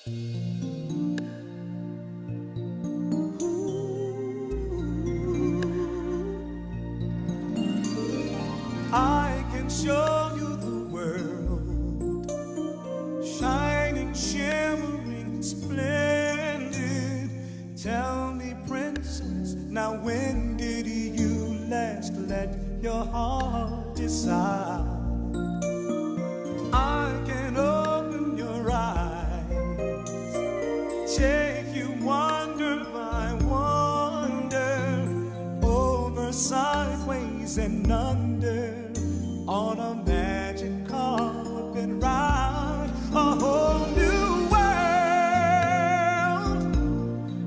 I can show you the world, shining, shimmering, splendid. Tell me, princess, now when did you last let your heart decide? I can open your eyes, take you wonder by wonder, over, sideways, and under, on a magic carpet ride. A whole new world,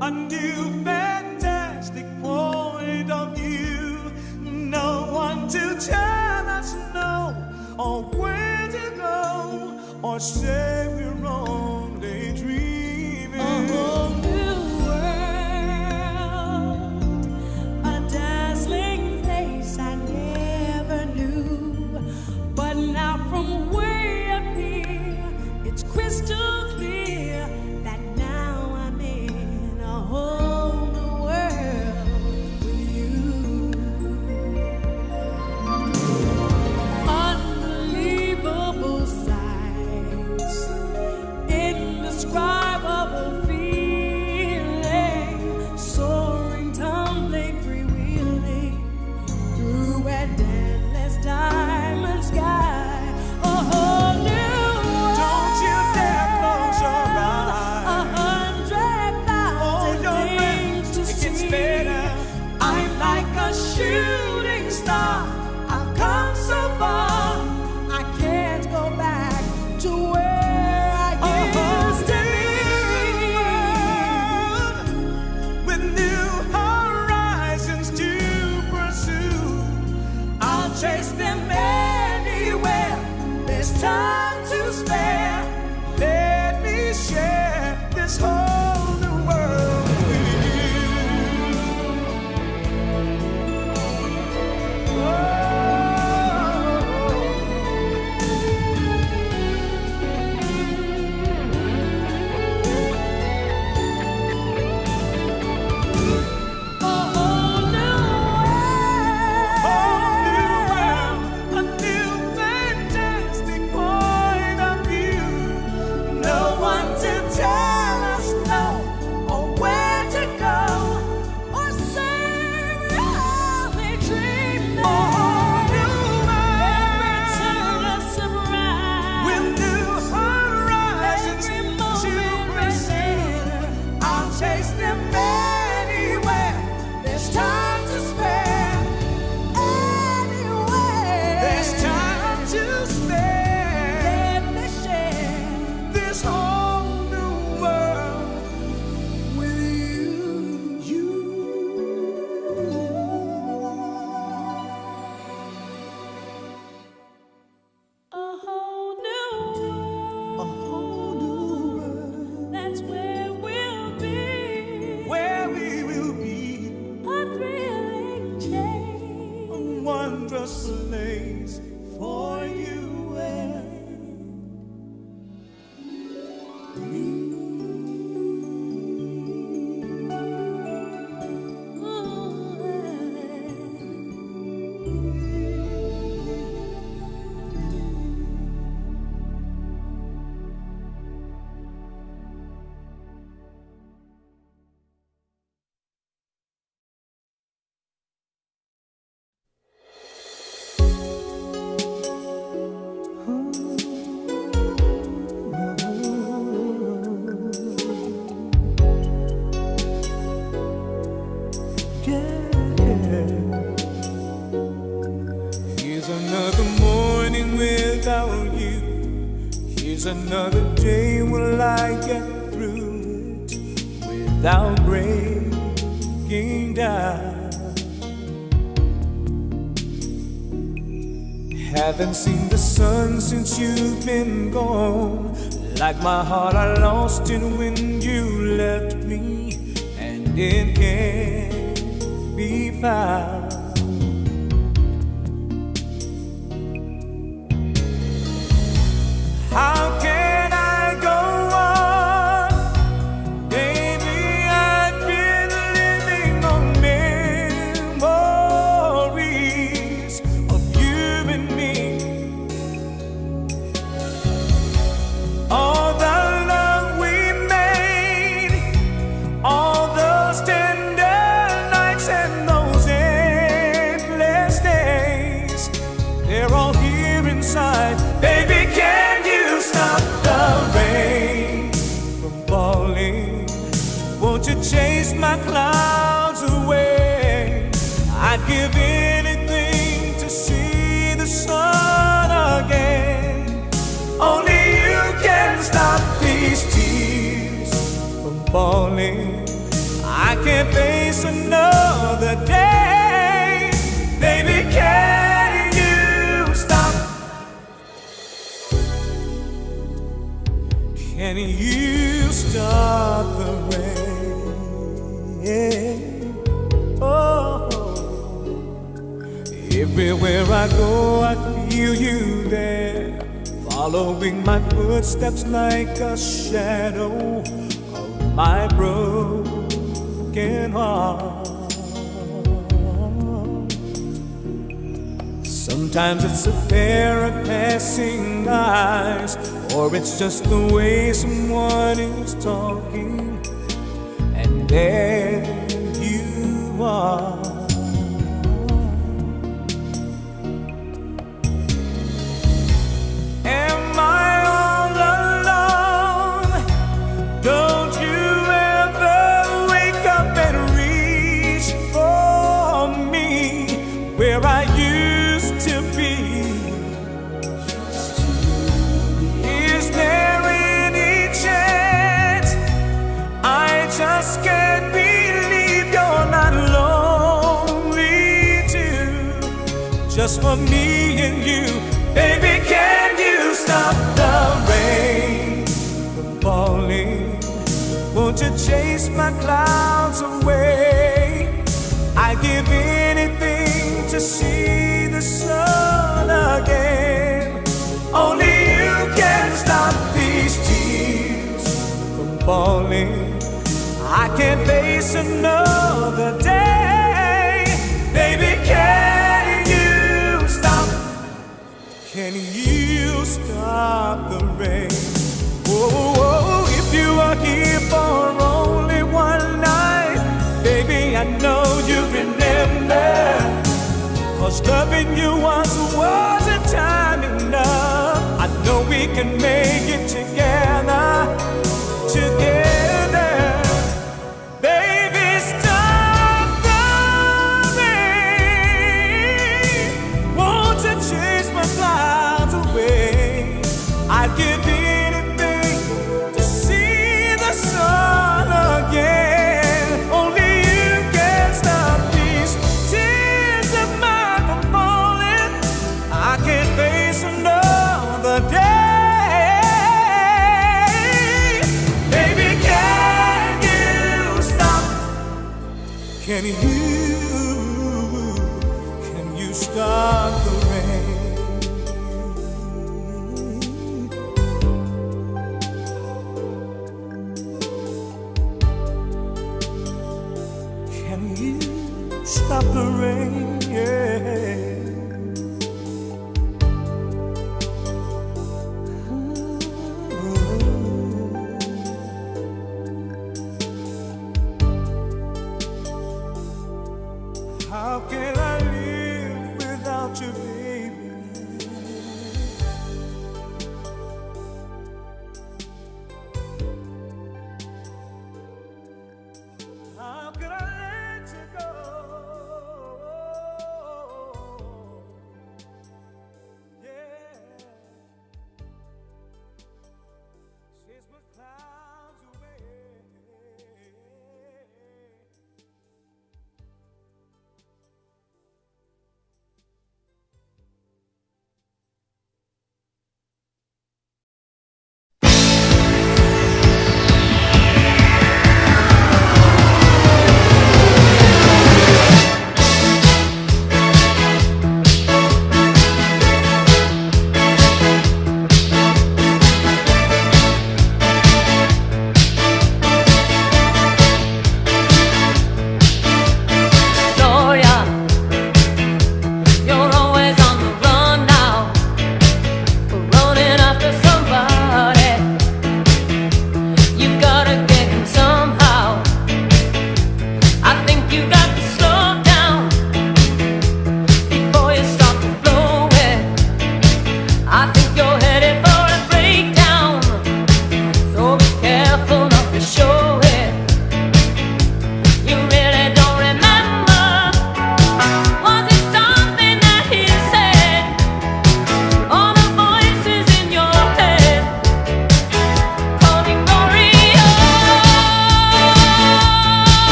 a new fantastic point of view. No one to tell us no, or where to go, or say we're only dreaming. A whole new world, a dazzling place I never knew. But now from way up here, it's crystal clear that now I'm in a whole new world with you. Unbelievable sights, indescribable feeling, soaring, tumbling, freewheeling through an endless diamond sky. A whole new world. Don't you dare close your eyes. 100,000 things to see. It gets better. I'm like a shooting star. I've come so far. I can't go back to where I used to be. With new horizons to pursue, I'll chase them anywhere. There's time to spare. Let me share this whole new world with you. A whole new world, a new fantastic point of view. No one to tell us no, or where to go, or say we're only dreaming. A whole new world, every turn a surprise, with new horizons to pursue. I'll chase them anywhere. There's time to spare. Anywhere. There's time to spare. Let me share this whole new world with you. A whole new world. A whole new world. That's where we'll be. Where we will be. A thrilling change. A wondrous place for you and me. Here's another morning without you. Here's another day. Will I get through it without breaking down? Haven't seen the sun since you've been gone. Like my heart, I lost it when you left me, and it can't be found. How can I go on the rain from falling? Won't you chase my clouds away? I'd give anything to see the sun again. Only you can stop these tears from falling. I can't face another day. Baby, can you stop? Can you stop the rain? Oh, everywhere I go, I feel you there, following my footsteps like a shadow of my broken heart. Sometimes it's a pair of passing eyes, or it's just the way someone is talking, and there you are. Am I all alone? Don't you ever wake up and reach for me where I used to be? Is there any chance? I just can't believe you're not lonely too, just for me and you. Baby, can you stop the rain from falling? Won't you chase my clouds away? I'd give anything to see the sun again. Only you can stop these tears from falling. I can't face another day. Baby, can you stop? Can you stop the rain? Oh, if you are here for only one night, baby, I know you remember. 'Cause loving you once wasn't time enough. I know we can make it together, together. Baby, stop the rain. Won't you chase my clouds away? I'd give anything to see the sun again. Only you can stop these tears of mine from falling. I can't face another day. Baby, can you stop? Can you stop the rain? Can you stop the rain? Yeah.